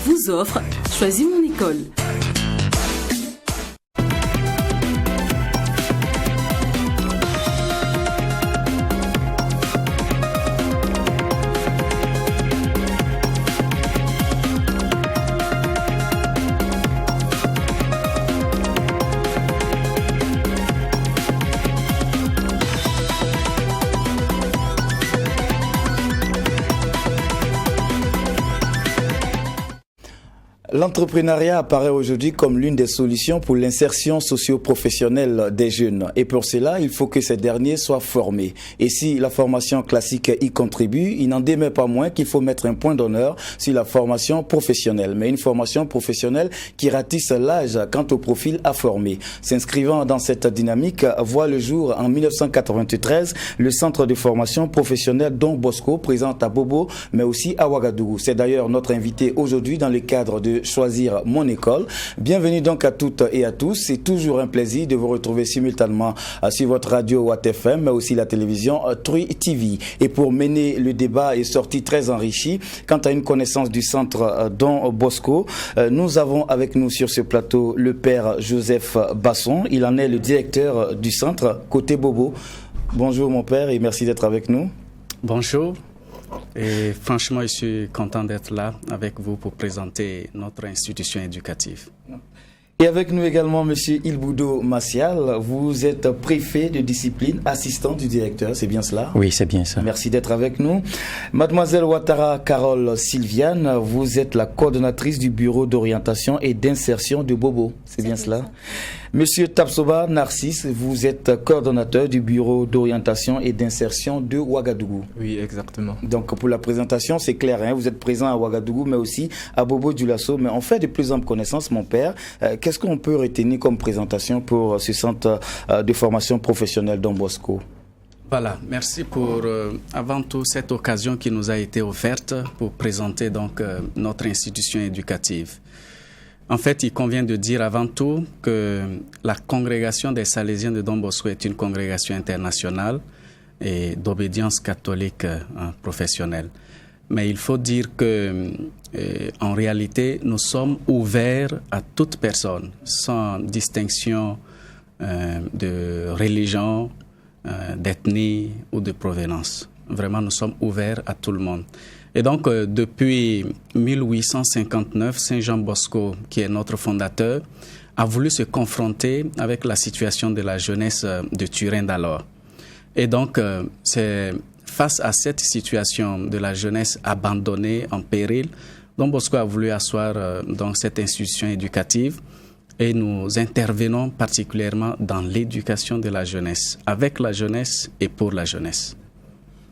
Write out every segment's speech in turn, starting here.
vous offre Choisis mon école. L'entrepreneuriat apparaît aujourd'hui comme l'une des solutions pour l'insertion socio-professionnelle des jeunes. Et pour cela, il faut que ces derniers soient formés. Et si la formation classique y contribue, il n'en demeure pas moins qu'il faut mettre un point d'honneur sur la formation professionnelle. Mais une formation professionnelle qui ratisse l'âge quant au profil à former. S'inscrivant dans cette dynamique, voit le jour en 1993 le centre de formation professionnelle Don Bosco, présent à Bobo, mais aussi à Ouagadougou. C'est d'ailleurs notre invité aujourd'hui dans le cadre de Choisir mon école. Bienvenue donc à toutes et à tous. C'est toujours un plaisir de vous retrouver simultanément sur votre radio Watt FM, mais aussi la télévision Trui TV. Et pour mener le débat et sorti très enrichi quant à une connaissance du centre Don Bosco, nous avons avec nous sur ce plateau le père Joseph Basson. Il en est le directeur du centre côté Bobo. Bonjour mon père et merci d'être avec nous. Bonjour. Et franchement, je suis content d'être là avec vous pour présenter notre institution éducative. Et avec nous également Monsieur Ilboudo Macial, vous êtes préfet de discipline, assistant du directeur, c'est bien cela? Oui, c'est bien ça. Merci d'être avec nous. Mademoiselle Ouattara Carole Sylviane, vous êtes la coordonnatrice du bureau d'orientation et d'insertion de Bobo, c'est bien cela? Monsieur Tapsoba Narcisse, vous êtes coordonnateur du bureau d'orientation et d'insertion de Ouagadougou. Oui, exactement. Donc pour la présentation, c'est clair, hein, vous êtes présent à Ouagadougou, mais aussi à Bobo-Dioulasso. Mais on fait de plus en plus connaissance, mon père. Qu'est-ce qu'on peut retenir comme présentation pour ce centre de formation professionnelle Don Bosco? Voilà, merci pour avant tout cette occasion qui nous a été offerte pour présenter donc notre institution éducative. En fait, il convient de dire avant tout que la congrégation des Salésiens de Don Bosco est une congrégation internationale et d'obédience catholique professionnelle. Mais il faut dire que, en réalité, nous sommes ouverts à toute personne, sans distinction de religion, d'ethnie ou de provenance. Vraiment, nous sommes ouverts à tout le monde. Et donc, depuis 1859, Saint Jean Bosco, qui est notre fondateur, a voulu se confronter avec la situation de la jeunesse de Turin d'alors. Et donc, c'est face à cette situation de la jeunesse abandonnée, en péril, Don Bosco a voulu asseoir donc cette institution éducative et nous intervenons particulièrement dans l'éducation de la jeunesse, avec la jeunesse et pour la jeunesse.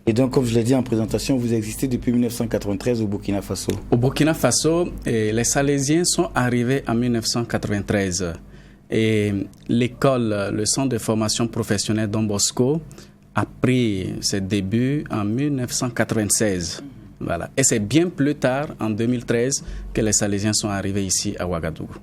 Et donc, comme je l'ai dit en présentation, vous existez depuis 1993 au Burkina Faso. Au Burkina Faso, les Salésiens sont arrivés en 1993. Et l'école, le centre de formation professionnelle Don Bosco, a pris ses débuts en 1996. Voilà. Et c'est bien plus tard, en 2013, que les Salésiens sont arrivés ici à Ouagadougou.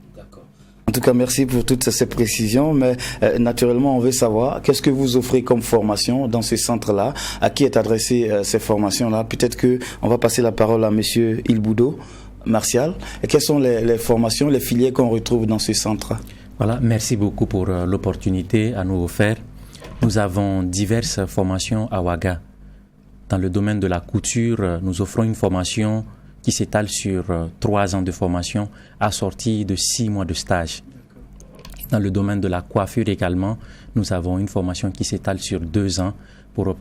En tout cas, merci pour toutes ces précisions, mais naturellement, on veut savoir qu'est-ce que vous offrez comme formation dans ce centre-là, à qui est adressée ces formations-là. Peut-être qu'on va passer la parole à Monsieur Ilboudo Martial. Et quelles sont les formations, les filières qu'on retrouve dans ce centre? Voilà, merci beaucoup pour l'opportunité à nous offrir. Nous avons diverses formations à Ouaga. Dans le domaine de la couture, nous offrons une formation qui s'étale sur 3 ans de formation, assortie de 6 mois de stage. Dans le domaine de la coiffure également, nous avons une formation qui s'étale sur 2 ans pour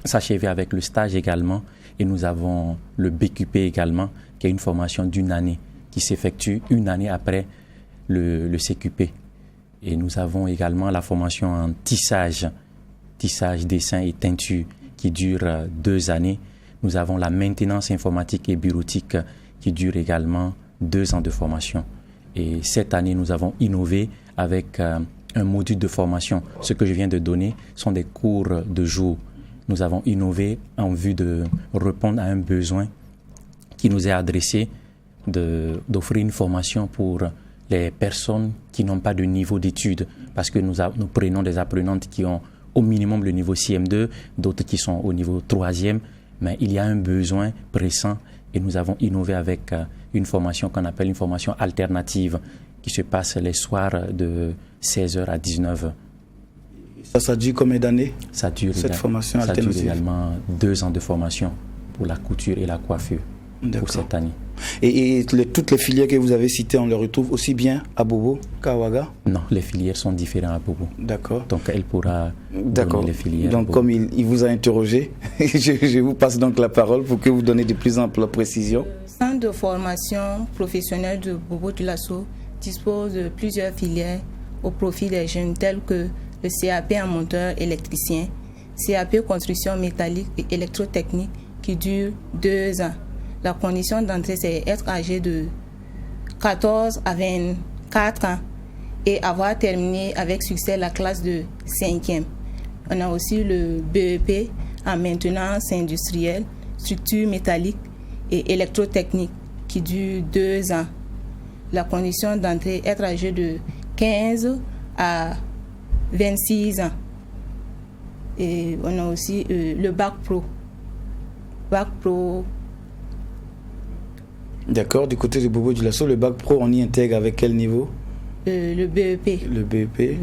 s'achever avec le stage également. Et nous avons le BQP également, qui est une formation d'1 année, qui s'effectue 1 année après le CQP. Et nous avons également la formation en tissage, dessin et teinture, qui dure 2 années. Nous avons la maintenance informatique et bureautique qui dure également 2 ans de formation. Et cette année, nous avons innové avec un module de formation. Ce que je viens de donner sont des cours de jour. Nous avons innové en vue de répondre à un besoin qui nous est adressé d'offrir une formation pour les personnes qui n'ont pas de niveau d'études. Parce que nous prenons des apprenantes qui ont au minimum le niveau CM2, d'autres qui sont au niveau 3e. Mais il y a un besoin pressant Et nous avons innové avec une formation qu'on appelle une formation alternative qui se passe les soirs de 16h à 19h. Ça dure combien d'années? Ça dure également 2 ans de formation pour la couture et la coiffure pour cette année. Et toutes les filières que vous avez citées, on les retrouve aussi bien à Bobo qu'à Ouaga? Non, les filières sont différentes à Bobo. D'accord. Donc elle pourra donner les filières. Donc comme il vous a interrogé, je vous passe donc la parole pour que vous donniez de plus amples précisions. Le centre de formation professionnelle de Bobo Dioulasso dispose de plusieurs filières au profit des jeunes tels que le CAP en monteur électricien, CAP construction métallique et électrotechnique qui dure 2 ans. La condition d'entrée, c'est être âgé de 14 à 24 ans et avoir terminé avec succès la classe de 5e. On a aussi le BEP en maintenance industrielle, structure métallique et électrotechnique qui dure 2 ans. La condition d'entrée, être âgé de 15 à 26 ans. Et on a aussi le bac pro. Bac pro. D'accord, du côté de Bobo Dioulasso, le bac pro, on y intègre avec quel niveau? Le BEP. Le BEP. Oui.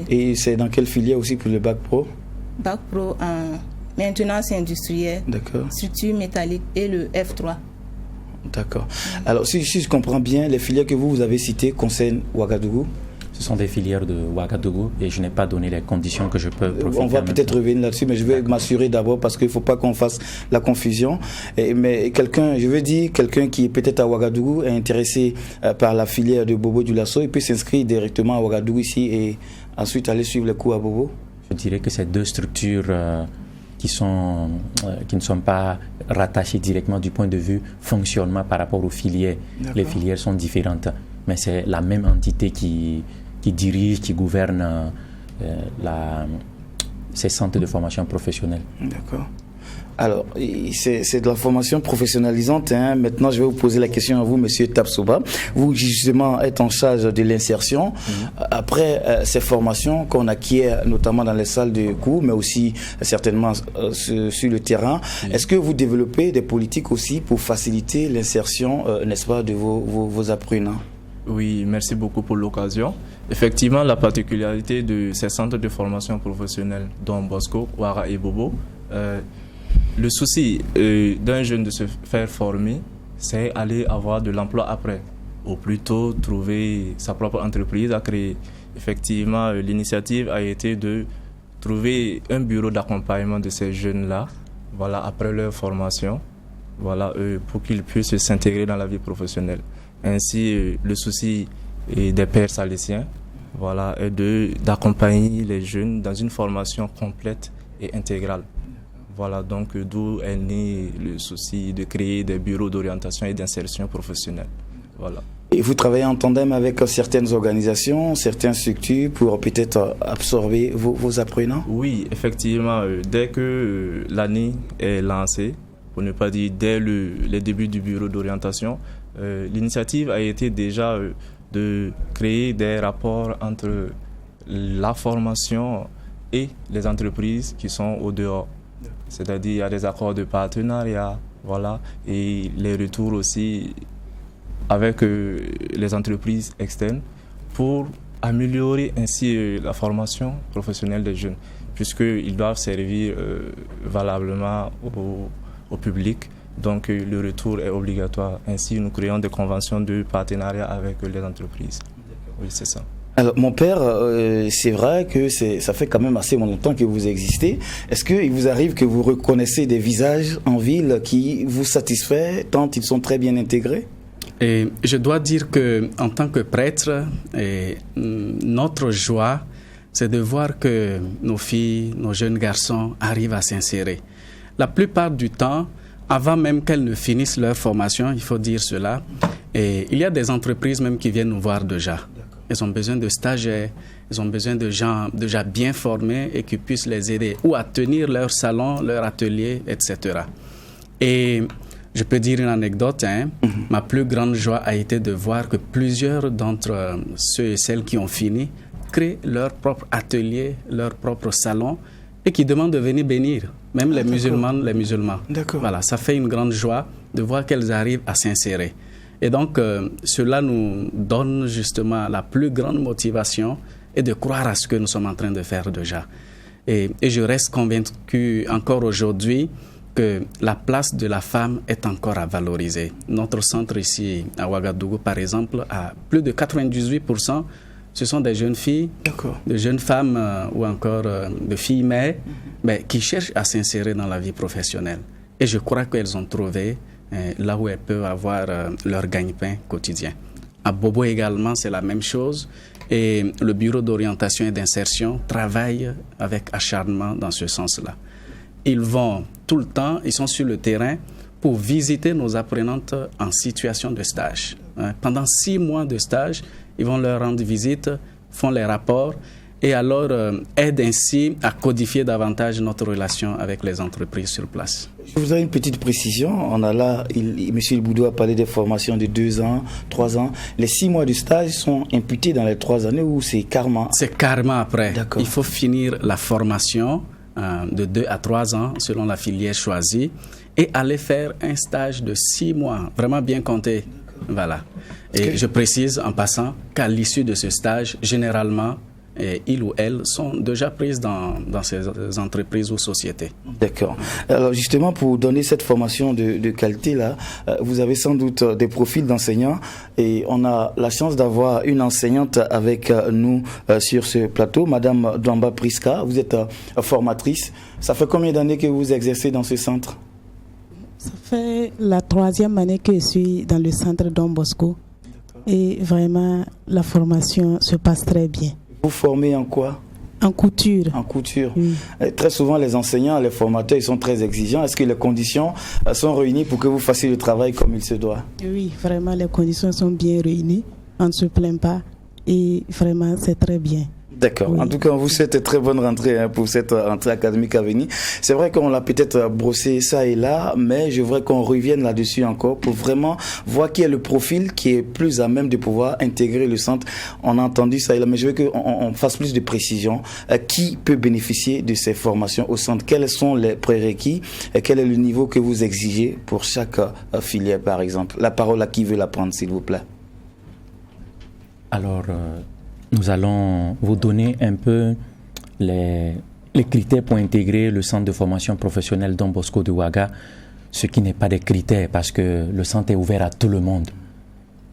Et c'est dans quelle filière aussi pour le bac pro? Bac pro en maintenance industrielle, structure métallique et le F3. D'accord. Alors, si je comprends bien, les filières que vous avez citées concernent Ouagadougou? Ce sont des filières de Ouagadougou et je n'ai pas donné les conditions que je peux profiter. On va peut-être revenir là-dessus, mais je vais m'assurer d'abord parce qu'il ne faut pas qu'on fasse la confusion. Mais quelqu'un qui est peut-être à Ouagadougou est intéressé par la filière de Bobo Dioulasso, il peut s'inscrire directement à Ouagadougou ici et ensuite aller suivre les cours à Bobo? Je dirais que ces 2 structures qui ne sont pas rattachées directement du point de vue fonctionnement par rapport aux filières. Les filières sont différentes, mais c'est la même entité qui dirige, qui gouverne ces centres de formation professionnelle. D'accord. Alors, c'est de la formation professionnalisante. Maintenant, je vais vous poser la question à vous, Monsieur Tapsoba. Vous, justement, êtes en charge de l'insertion. Après ces formations qu'on acquiert, notamment dans les salles de cours, mais aussi certainement sur le terrain, est-ce que vous développez des politiques aussi pour faciliter l'insertion, n'est-ce pas, de vos apprenants? Oui, merci beaucoup pour l'occasion. Effectivement, la particularité de ces centres de formation professionnelle, dont Bosco, Ouara et Bobo, le souci d'un jeune de se faire former, c'est aller avoir de l'emploi après, ou plutôt trouver sa propre entreprise à créer. Effectivement, l'initiative a été de trouver un bureau d'accompagnement de ces jeunes-là, voilà, après leur formation, voilà, pour qu'ils puissent s'intégrer dans la vie professionnelle. Ainsi, le souci des pères salésiens, voilà, est d'accompagner les jeunes dans une formation complète et intégrale. Voilà, donc d'où est né le souci de créer des bureaux d'orientation et d'insertion professionnelle. Voilà. Et vous travaillez en tandem avec certaines organisations, certaines structures pour peut-être absorber vos apprenants? Oui, effectivement, dès que l'année est lancée, pour ne pas dire dès les débuts du bureau d'orientation, l'initiative a été déjà de créer des rapports entre la formation et les entreprises qui sont au dehors. C'est-à-dire il y a des accords de partenariat, voilà, et les retours aussi avec les entreprises externes pour améliorer ainsi la formation professionnelle des jeunes, puisqu'ils doivent servir valablement au public. Donc le retour est obligatoire. Ainsi, nous créons des conventions de partenariat avec les entreprises. Oui, c'est ça. Alors, mon père, c'est vrai que ça fait quand même assez longtemps que vous existez. Est-ce qu'il vous arrive que vous reconnaissez des visages en ville qui vous satisfait tant ils sont très bien intégrés? Et je dois dire que, en tant que prêtre, notre joie, c'est de voir que nos filles, nos jeunes garçons arrivent à s'insérer. La plupart du temps, avant même qu'elles ne finissent leur formation, il faut dire cela, et il y a des entreprises même qui viennent nous voir déjà. Ils ont besoin de stagiaires, ils ont besoin de gens déjà bien formés et qui puissent les aider ou à tenir leur salon, leur atelier, etc. Et je peux dire une anecdote, ma plus grande joie a été de voir que plusieurs d'entre ceux et celles qui ont fini créent leur propre atelier, leur propre salon et qui demandent de venir bénir, même les musulmans. D'accord. Voilà, ça fait une grande joie de voir qu'elles arrivent à s'insérer. Et donc, cela nous donne justement la plus grande motivation et de croire à ce que nous sommes en train de faire déjà. Et je reste convaincu encore aujourd'hui que la place de la femme est encore à valoriser. Notre centre ici à Ouagadougou, par exemple, a plus de 98%, ce sont des jeunes filles, de jeunes femmes ou encore de filles mères qui cherchent à s'insérer dans la vie professionnelle. Et je crois qu'elles ont trouvé là où elles peuvent avoir leur gagne-pain quotidien. À Bobo également, c'est la même chose. Et le bureau d'orientation et d'insertion travaille avec acharnement dans ce sens-là. Ils vont tout le temps, ils sont sur le terrain pour visiter nos apprenantes en situation de stage. Pendant 6 mois de stage, ils vont leur rendre visite, font les rapports et alors aident ainsi à codifier davantage notre relation avec les entreprises sur place. Je voudrais une petite précision. On a là, M. Boudou a parlé des formations de 2 ans, 3 ans. Les 6 mois de stage sont imputés dans les 3 années ou c'est carrément? C'est carrément après. D'accord. Il faut finir la formation de 2 à 3 ans selon la filière choisie et aller faire un stage de 6 mois, vraiment bien compté. Voilà. Et je précise en passant qu'à l'issue de ce stage, généralement, ils ou elles sont déjà prises dans ces entreprises ou sociétés. D'accord. Alors justement, pour donner cette formation de qualité-là, vous avez sans doute des profils d'enseignants et on a la chance d'avoir une enseignante avec nous sur ce plateau, Madame Dwamba Priska. Vous êtes formatrice. Ça fait combien d'années que vous exercez dans ce centre? Ça fait la 3e année que je suis dans le centre Don Bosco et vraiment la formation se passe très bien. Vous formez en quoi? En couture. En couture. Oui. Très souvent, les enseignants, les formateurs, ils sont très exigeants. Est-ce que les conditions sont réunies pour que vous fassiez le travail comme il se doit? Oui, vraiment, les conditions sont bien réunies. On ne se plaint pas et vraiment, c'est très bien. D'accord. Oui. En tout cas, on vous souhaite une très bonne rentrée pour cette rentrée académique à venir. C'est vrai qu'on l'a peut-être brossé ça et là, mais je voudrais qu'on revienne là-dessus encore pour vraiment voir qui est le profil qui est plus à même de pouvoir intégrer le centre. On a entendu ça et là, mais je veux qu'on fasse plus de précision. Qui peut bénéficier de ces formations au centre? Quels sont les prérequis? Quel est le niveau que vous exigez pour chaque filière, par exemple? La parole à qui veut la prendre, s'il vous plaît? Alors, nous allons vous donner un peu les critères pour intégrer le centre de formation professionnelle Don Bosco de Ouaga, ce qui n'est pas des critères parce que le centre est ouvert à tout le monde.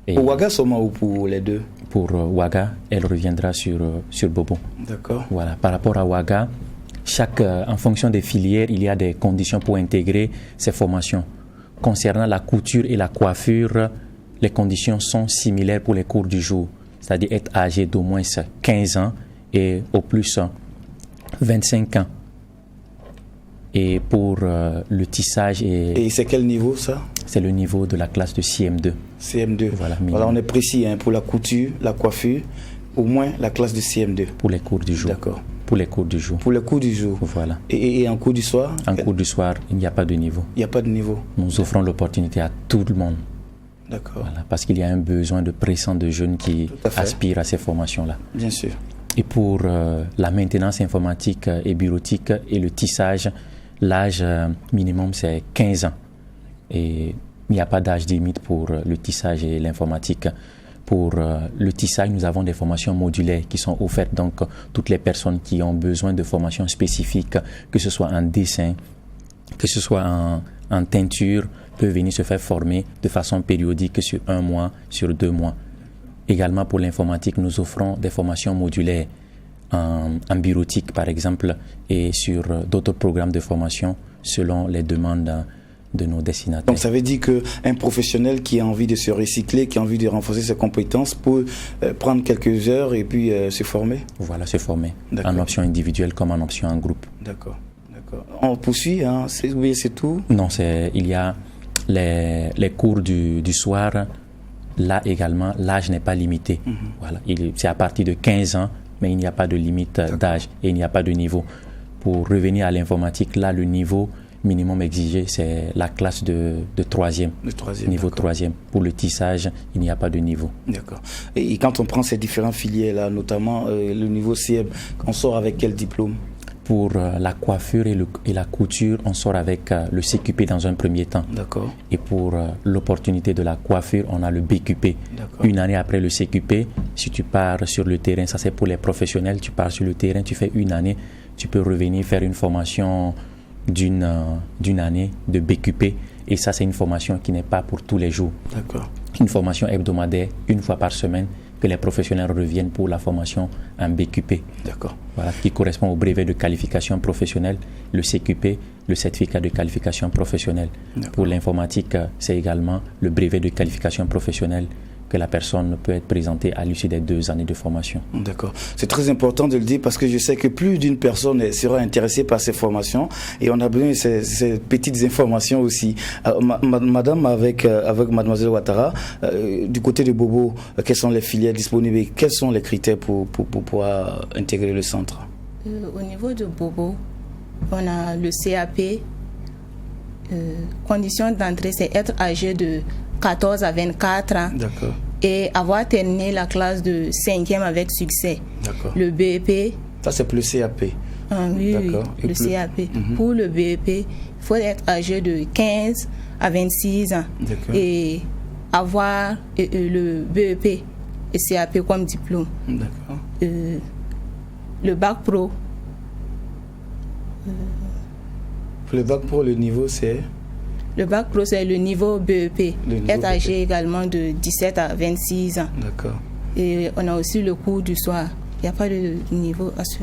Et pour Ouaga seulement ou pour les deux? Pour Ouaga, elle reviendra sur Bobo. D'accord. Voilà. Par rapport à Ouaga, en fonction des filières, il y a des conditions pour intégrer ces formations. Concernant la couture et la coiffure, les conditions sont similaires pour les cours du jour. C'est-à-dire être âgé d'au moins 15 ans et au plus 25 ans. Et pour le tissage... Et c'est quel niveau ça? C'est le niveau de la classe de CM2. CM2. Voilà, on est précis pour la couture, la coiffure, au moins la classe de CM2. Pour les cours du jour. D'accord. Pour les cours du jour. Pour les cours du jour. Voilà. Et en cours du soir? En cours du soir, il n'y a pas de niveau. Il n'y a pas de niveau. Nous offrons l'opportunité à tout le monde. D'accord. Voilà, parce qu'il y a un besoin de pressant de jeunes qui aspirent à ces formations-là. Bien sûr. Et pour la maintenance informatique et bureautique et le tissage, l'âge minimum c'est 15 ans. Et il n'y a pas d'âge limite pour le tissage et l'informatique. Pour le tissage, nous avons des formations modulaires qui sont offertes. Donc, toutes les personnes qui ont besoin de formations spécifiques, que ce soit en dessin, que ce soit en teinture, peuvent venir se faire former de façon périodique sur 1 mois, sur 2 mois. Également pour l'informatique, nous offrons des formations modulaires en bureautique par exemple et sur d'autres programmes de formation selon les demandes de nos destinataires. Donc ça veut dire qu'un professionnel qui a envie de se recycler, qui a envie de renforcer ses compétences peut prendre quelques heures et puis se former? Voilà, se former en option individuelle comme en option en groupe. D'accord. On poursuit, c'est tout? Non, il y a les cours du soir. Là également, l'âge n'est pas limité. Voilà, c'est à partir de 15 ans, mais il n'y a pas de limite d'âge et il n'y a pas de niveau. Pour revenir à l'informatique, là, le niveau minimum exigé, c'est la classe de 3e. Niveau 3e. Pour le tissage, il n'y a pas de niveau. D'accord. Et quand on prend ces différentes filières-là, notamment le niveau CM, on sort avec quel diplôme? Pour la coiffure et la couture, on sort avec le CQP dans un premier temps. D'accord. Et pour l'opportunité de la coiffure, on a le BQP. D'accord. Une année après le CQP, si tu pars sur le terrain, ça c'est pour les professionnels, tu pars sur le terrain, tu fais une année, tu peux revenir faire une formation d'une année de BQP. Et ça, c'est une formation qui n'est pas pour tous les jours. D'accord. Une formation hebdomadaire, une fois par semaine, que les professionnels reviennent pour la formation en BQP. D'accord. Voilà, qui correspond au brevet de qualification professionnelle, le CQP, le certificat de qualification professionnelle. D'accord. Pour l'informatique, c'est également le brevet de qualification professionnelle que la personne peut être présentée à l'issue des 2 années de formation. D'accord. C'est très important de le dire parce que je sais que plus d'une personne sera intéressée par ces formations et on a besoin de ces petites informations aussi. Alors, madame, avec mademoiselle Ouattara, du côté de Bobo, quelles sont les filières disponibles et quels sont les critères pour pouvoir intégrer le centre? Au niveau de Bobo, on a le CAP. Condition d'entrée, c'est être âgé de 14 à 24 ans. D'accord. Et avoir terminé la classe de 5e avec succès. D'accord. Le BEP. Ça, c'est pour le CAP. Oui, D'accord. le CAP. Pour le BEP, il faut être âgé de 15 à 26 ans. D'accord. Et avoir le BEP et CAP comme diplôme. D'accord. Le bac pro. Pour le bac pro, le niveau, c'est? Le bac pro, c'est le niveau BEP. Être âgé également de 17 à 26 ans. D'accord. Et on a aussi le cours du soir. Il n'y a pas de niveau à ce...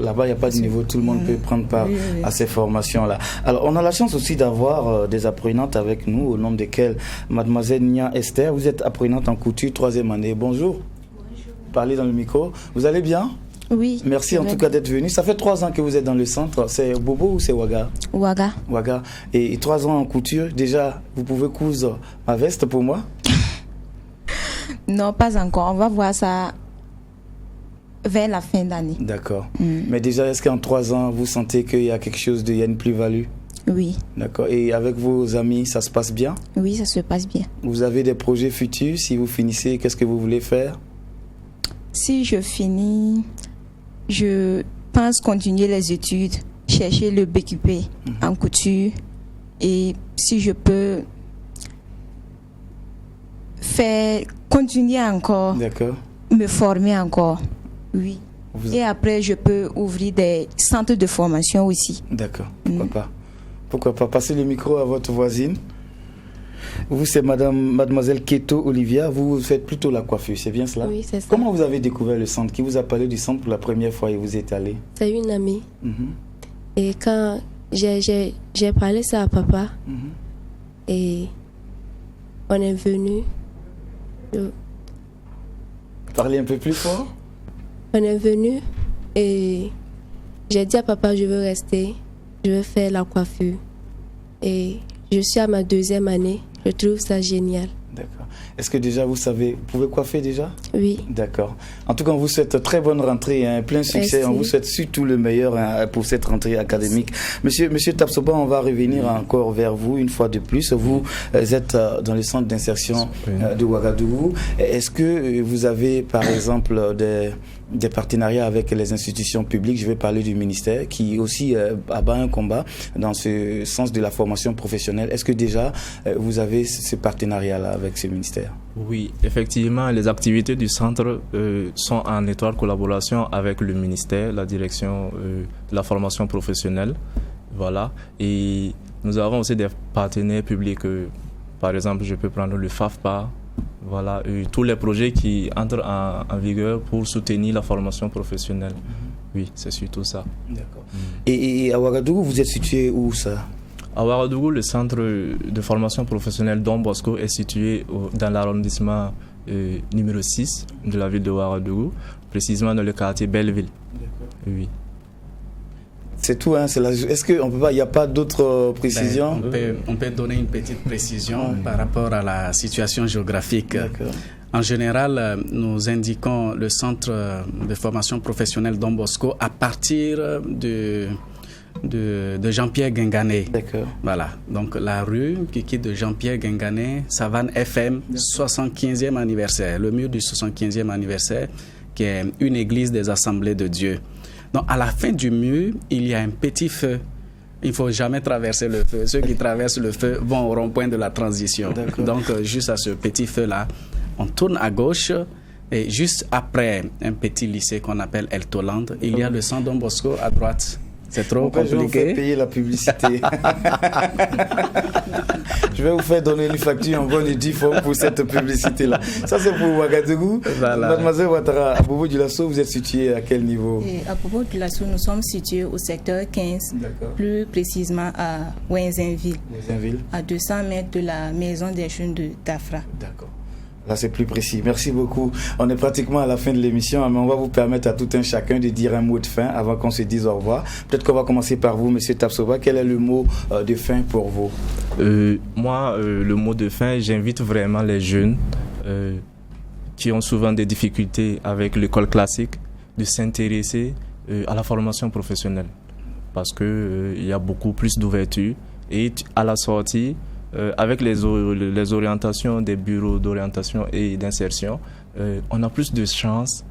Là-bas, il n'y a pas de niveau. Tout le monde peut prendre part à ces formations-là. Alors, on a la chance aussi d'avoir des apprenantes avec nous, au nombre desquelles mademoiselle Nia Esther. Vous êtes apprenante en couture, 3e année. Bonjour. Bonjour. Parlez dans le micro. Vous allez bien? Oui. Merci en tout cas d'être venu. Ça fait 3 ans que vous êtes dans le centre. C'est Bobo ou c'est Ouaga? Ouaga. Ouaga. Et 3 ans en couture. Déjà, vous pouvez coudre ma veste pour moi? Non, pas encore. On va voir ça vers la fin d'année. D'accord. Mais déjà, est-ce qu'en 3 ans, vous sentez qu'il y a quelque chose il y a une plus-value? Oui. D'accord. Et avec vos amis, ça se passe bien? Oui, ça se passe bien. Vous avez des projets futurs? Si vous finissez, qu'est-ce que vous voulez faire? Si je finis, je pense continuer les études, chercher le BQP en couture et si je peux continuer encore, me former encore. Oui. Et après, je peux ouvrir des centres de formation aussi. D'accord. Pourquoi pas passer le micro à votre voisine? Vous, c'est mademoiselle Keto Olivia. Vous faites plutôt la coiffure, c'est bien cela? Oui, c'est ça. Comment vous avez découvert le centre? Qui vous a parlé du centre pour la première fois et vous êtes allé? C'est une amie. Et quand j'ai parlé ça à papa, et on est venu. Parlez un peu plus fort. On est venu et j'ai dit à papa, je veux rester, je veux faire la coiffure. Et je suis à ma 2e année, je trouve ça génial. D'accord. Est-ce que déjà vous savez, vous pouvez coiffer déjà? Oui. D'accord. En tout cas, on vous souhaite très bonne rentrée, plein succès. Merci. On vous souhaite surtout le meilleur pour cette rentrée académique. Monsieur Tapsoba, on va revenir encore vers vous une fois de plus. Vous êtes dans le centre d'insertion de Ouagadougou. Est-ce que vous avez, par exemple, des partenariats avec les institutions publiques? Je vais parler du ministère qui aussi abat un combat dans ce sens de la formation professionnelle. Est-ce que déjà vous avez ce partenariat-là avec ce ministère? Oui, effectivement, les activités du centre sont en étroite collaboration avec le ministère, la direction de la formation professionnelle. Voilà. Et nous avons aussi des partenaires publics. Par exemple, je peux prendre le FAFPA. Voilà, tous les projets qui entrent en vigueur pour soutenir la formation professionnelle. Oui, c'est surtout ça. D'accord. Et à Ouagadougou, vous êtes situé où ça? À Ouagadougou, le centre de formation professionnelle Don Bosco est situé dans l'arrondissement numéro 6 de la ville de Ouagadougou, précisément dans le quartier Belleville. Oui. C'est tout, hein? Est-ce qu'on peut pas, il n'y a pas d'autres précisions? On peut donner une petite précision par rapport à la situation géographique. En général, nous indiquons le centre de formation professionnelle Don Bosco à partir de Jean-Pierre Guingané. D'accord. Voilà. Donc la rue qui quitte de Jean-Pierre Guingané, Savane FM, 75e anniversaire, le mur du 75e anniversaire, qui est une église des Assemblées de Dieu. Donc, à la fin du mur, il y a un petit feu. Il ne faut jamais traverser le feu. Ceux qui traversent le feu vont au rond-point de la transition. Donc, juste à ce petit feu-là, on tourne à gauche et juste après un petit lycée qu'on appelle El Toland, il y a le centre Don Bosco à droite. C'est trop compliqué. Je vais vous faire payer la publicité. Je vais vous faire donner une facture en bonne et due forme pour cette publicité-là. Ça, c'est pour Ouagadougou. Voilà. Mademoiselle Ouattara, à Bobo-Dioulasso, vous êtes située à quel niveau? À Bobo-Dioulasso, nous sommes situés au secteur 15, plus précisément à Ouenzinville, à 200 mètres de la maison des jeunes de Tafra. D'accord. Là, c'est plus précis. Merci beaucoup. On est pratiquement à la fin de l'émission, mais on va vous permettre à tout un chacun de dire un mot de fin avant qu'on se dise au revoir. Peut-être qu'on va commencer par vous, Monsieur Tapsoba. Quel est le mot de fin pour vous? Moi, le mot de fin, j'invite vraiment les jeunes qui ont souvent des difficultés avec l'école classique de s'intéresser à la formation professionnelle parce qu'il y a beaucoup plus d'ouverture et à la sortie, avec les orientations des bureaux d'orientation et d'insertion, on a plus de chances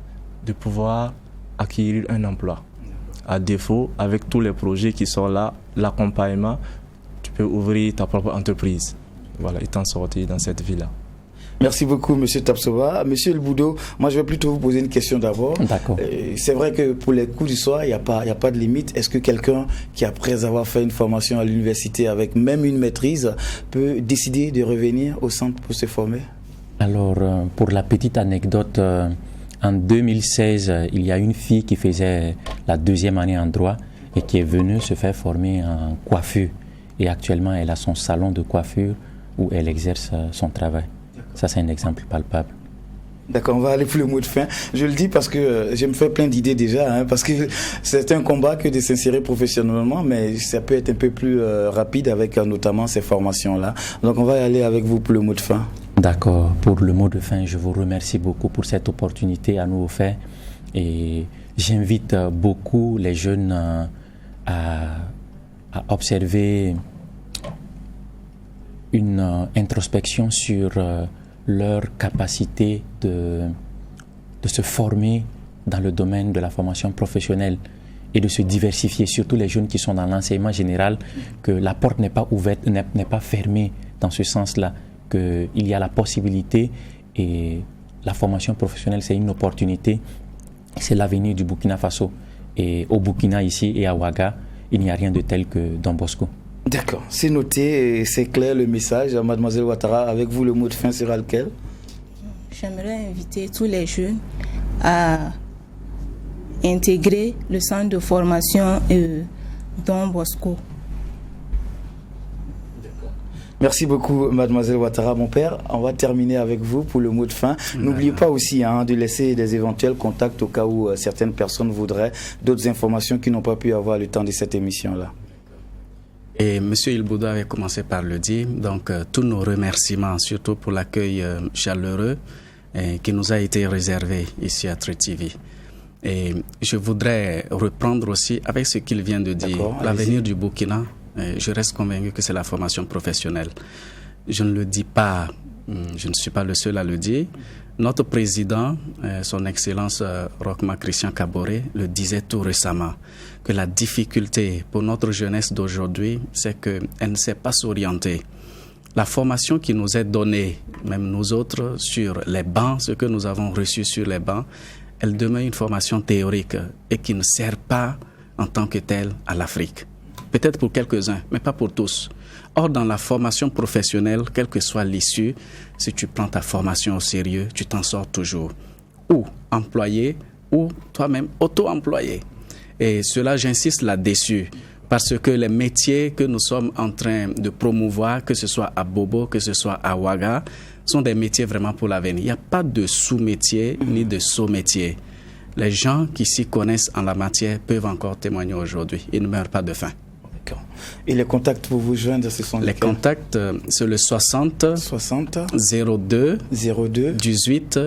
de pouvoir acquérir un emploi. À défaut, avec tous les projets qui sont là, l'accompagnement, tu peux ouvrir ta propre entreprise. Voilà, étant sorti dans cette vie-là. Merci beaucoup, Monsieur Tapsoba. Monsieur El Boudo, moi je vais plutôt vous poser une question d'abord. D'accord. C'est vrai que pour les cours du soir, il n'y a pas de limite. Est-ce que quelqu'un qui, après avoir fait une formation à l'université avec même une maîtrise, peut décider de revenir au centre pour se former? Alors, pour la petite anecdote, en 2016, il y a une fille qui faisait la 2e année en droit et qui est venue se faire former en coiffure. Et actuellement, elle a son salon de coiffure où elle exerce son travail. Ça, c'est un exemple palpable. D'accord, on va aller pour le mot de fin. Je le dis parce que je me fais plein d'idées déjà, parce que c'est un combat que de s'insérer professionnellement, mais ça peut être un peu plus rapide avec notamment ces formations-là. Donc, on va y aller avec vous pour le mot de fin. D'accord. Pour le mot de fin, je vous remercie beaucoup pour cette opportunité à nous offrir. Et j'invite beaucoup les jeunes à observer une introspection sur leur capacité de se former dans le domaine de la formation professionnelle et de se diversifier, surtout les jeunes qui sont dans l'enseignement général, que la porte n'est pas ouverte, n'est pas fermée dans ce sens-là, qu'il y a la possibilité et la formation professionnelle, c'est une opportunité, c'est l'avenir du Burkina Faso. Et au Burkina, ici, et à Ouaga, il n'y a rien de tel que Don Bosco. D'accord, c'est noté, c'est clair le message. Mademoiselle Ouattara, avec vous, le mot de fin sera lequel? J'aimerais inviter tous les jeunes à intégrer le centre de formation Don Bosco. Merci beaucoup, Mademoiselle Ouattara. Mon père, on va terminer avec vous pour le mot de fin. N'oubliez pas aussi de laisser des éventuels contacts au cas où certaines personnes voudraient d'autres informations qui n'ont pas pu avoir le temps de cette émission-là. Et M. El Boudo avait commencé par le dire, donc tous nos remerciements, surtout pour l'accueil chaleureux qui nous a été réservé ici à True TV. Et je voudrais reprendre aussi avec ce qu'il vient de dire, l'avenir du Burkina, je reste convaincu que c'est la formation professionnelle. Je ne le dis pas, je ne suis pas le seul à le dire. Notre président, son Excellence Rochma Christian Kaboré, le disait tout récemment, que la difficulté pour notre jeunesse d'aujourd'hui, c'est qu'elle ne sait pas s'orienter. La formation qui nous est donnée, même nous autres, sur les bancs, ce que nous avons reçu sur les bancs, elle demeure une formation théorique et qui ne sert pas en tant que telle à l'Afrique. Peut-être pour quelques-uns, mais pas pour tous. Or, dans la formation professionnelle, quelle que soit l'issue, si tu prends ta formation au sérieux, tu t'en sors toujours. Ou employé, ou toi-même auto-employé. Et cela, j'insiste là-dessus, parce que les métiers que nous sommes en train de promouvoir, que ce soit à Bobo, que ce soit à Ouaga, sont des métiers vraiment pour l'avenir. Il n'y a pas de sous-métier ni de saut-métier. Les gens qui s'y connaissent en la matière peuvent encore témoigner aujourd'hui. Ils ne meurent pas de faim. Et les contacts pour vous joindre, ce sont les contacts, c'est le 60 02 18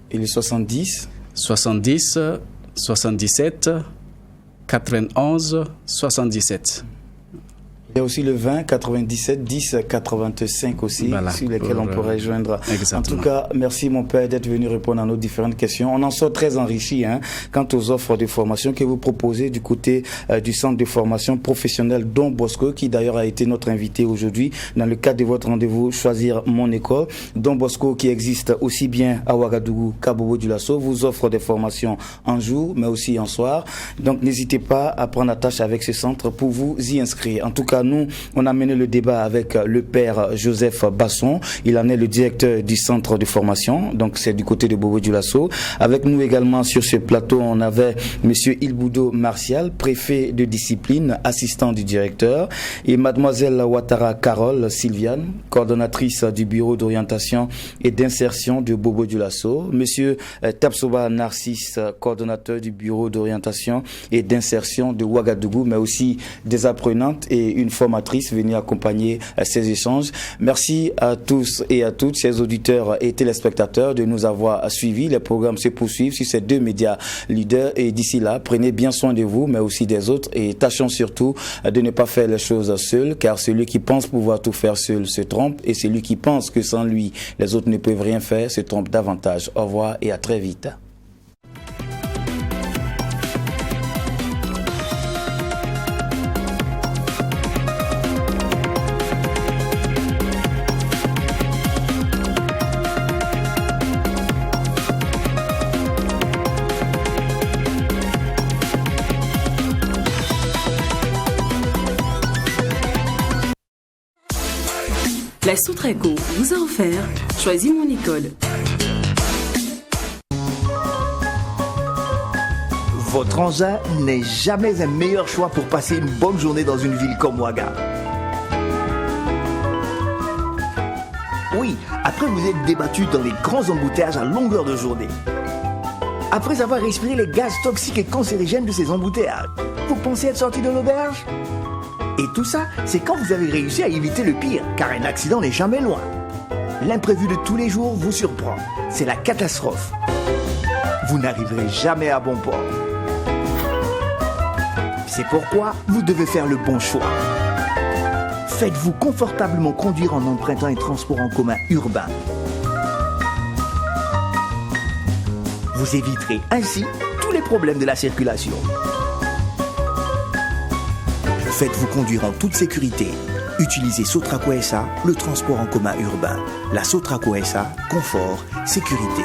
et le 70 77 91 77. Il y a aussi le 20 97 10 85 aussi, voilà, sur lesquels on pourrait joindre. Exactement. En tout cas, merci mon père d'être venu répondre à nos différentes questions. On en sort très enrichi quant aux offres de formation que vous proposez du côté du centre de formation professionnelle Don Bosco, qui d'ailleurs a été notre invité aujourd'hui dans le cadre de votre rendez-vous Choisir mon école. Don Bosco qui existe aussi bien à Ouagadougou qu'à Bobo-Dioulasso vous offre des formations en jour mais aussi en soir. Donc n'hésitez pas à prendre attache avec ce centre pour vous y inscrire. En tout cas, nous, on a mené le débat avec le père Joseph Basson. Il en est le directeur du centre de formation. Donc, c'est du côté de Bobo-Dioulasso. Avec nous également sur ce plateau, on avait monsieur Ilboudo Martial, préfet de discipline, assistant du directeur, et mademoiselle Ouattara Carole Sylviane, coordonnatrice du bureau d'orientation et d'insertion de Bobo-Dioulasso. Monsieur Tapsoba Narcisse, coordonnateur du bureau d'orientation et d'insertion de Ouagadougou, mais aussi des apprenantes et une formatrice venue accompagner ces échanges. Merci à tous et à toutes, chers auditeurs et téléspectateurs, de nous avoir suivis. Les programmes se poursuivent sur ces deux médias leaders et d'ici là, prenez bien soin de vous, mais aussi des autres et tâchons surtout de ne pas faire les choses seuls, car celui qui pense pouvoir tout faire seul se trompe et celui qui pense que sans lui, les autres ne peuvent rien faire se trompe davantage. Au revoir et à très vite. La Soutraco vous a offert Choisis mon école. Votre Transat n'est jamais un meilleur choix pour passer une bonne journée dans une ville comme Ouaga. Oui, après vous êtes débattu dans les grands embouteillages à longueur de journée. Après avoir respiré les gaz toxiques et cancérigènes de ces embouteillages, vous pensez être sorti de l'auberge ? Et tout ça, c'est quand vous avez réussi à éviter le pire, car un accident n'est jamais loin. L'imprévu de tous les jours vous surprend. C'est la catastrophe. Vous n'arriverez jamais à bon port. C'est pourquoi vous devez faire le bon choix. Faites-vous confortablement conduire en empruntant un transport en commun urbain. Vous éviterez ainsi tous les problèmes de la circulation. Faites-vous conduire en toute sécurité. Utilisez Sotraco SA, le transport en commun urbain. La Sotraco SA, confort, sécurité.